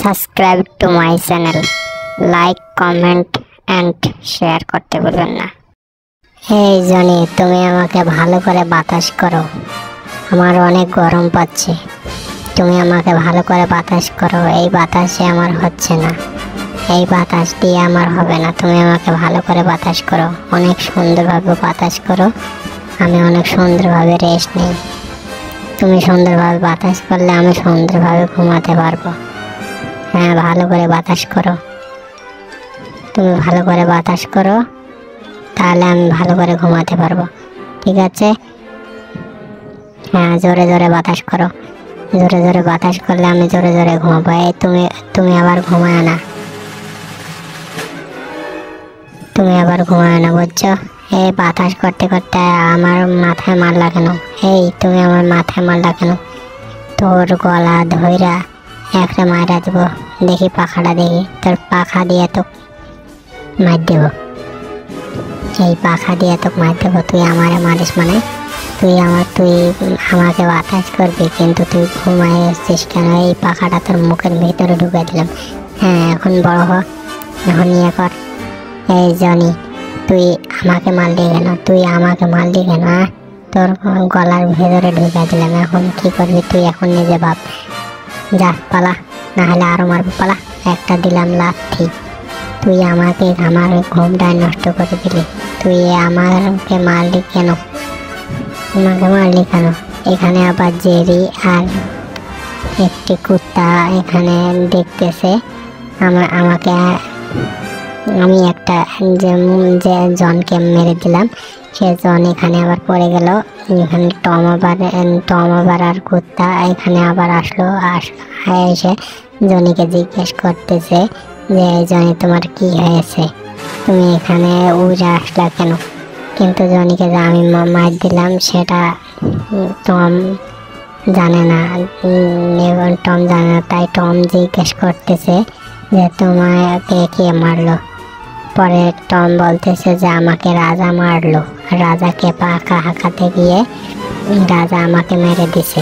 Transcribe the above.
Subscribe to my channel, like comment and share করতে ভুলবেন না। এই জনি, তুমি আমাকে ভালো করে বাতাস করো, আমার অনেক গরম পাচ্ছে। তুমি আমাকে ভালো করে বাতাস করো, এই বাতাসে আমার হচ্ছে না, এই বাতাস দিয়ে আমার হবে না। তুমি আমাকে ভালো করে বাতাস করো, অনেক সুন্দরভাবে বাতাস করো, আমি অনেক সুন্দরভাবে রেস্ট নিই। তুমি সুন্দরভাবে বাতাস করলে আমি সুন্দরভাবে ঘুমাতে পারবো। হ্যাঁ, ভালো করে বাতাস করো, তুমি ভালো করে বাতাস করো, তাহলে আমি ভালো করে ঘুমাতে পারবো। ঠিক আছে? হ্যাঁ, জোরে জোরে বাতাস করো, জোরে জোরে বাতাস করলে আমি জোরে জোরে ঘুমাবো। এই তুমি আবার ঘুমায় না, তুমি আবার ঘুমায় না, বুঝছো? এই বাতাস করতে করতে আমার মাথায় মারলা কেন? এই তুমি আমার মাথায় মারলা কেন? তোর গলা ধইরা একটা মাইরা দেব, দেখি পাখাটা, দেখি তোর পাখা দিয়ে তো মার দেব, এই পাখা দিয়ে তো মার দেবো। তুই আমারে মারিস মানে? তুই আমাকে বাতাস করবি, কিন্তু তুই ঘুমাই এসছিস কেন? এই পাখাটা তোর মুখের ভিতরে ঢুকে দিলাম। হ্যাঁ, এখন বড় হ, এখন ইয়ে কর। এই জনি, তুই আমাকে মারলি কেন? তুই আমাকে মারলি কেন? তোর গলার ভেতরে ঢুকে দিলাম, এখন কি করবি তুই? এখন নিজে ভাব, যা পালা, না হলে আরো মারবো, পালা। একটা দিলাম লাথি, তুই আমাকে আমার ঘুমটা নষ্ট করে দিলি। তুই আমাকে মারলি কেন? আমাকে মারলি কেন? এখানে আবার জেরি আর একটি কুত্তা এখানে দেখতেছে আমাকে। আমি একটা যে জনকে মেরে দিলাম, সে জন এখানে আবার পড়ে গেল। এখানে টম আবার আর কুত্তা এখানে আবার আসলো, এসে জনিকে জিজ্ঞেস করতেছে যে জনি, তোমার কি হয়েছে? তুমি এখানে উড়ে আসলা কেন? কিন্তু জনিকে যে আমি মার দিলাম সেটা টম জানে না, টম জানে না। তাই টম জিজ্ঞেস করতেছে যে তোমাকে কে মারলো? পরে টম বলতেছে যে আমাকে রাজা মারলো, রাজাকে পাখা হাঁকাতে গিয়ে রাজা আমাকে মেরে দিছে।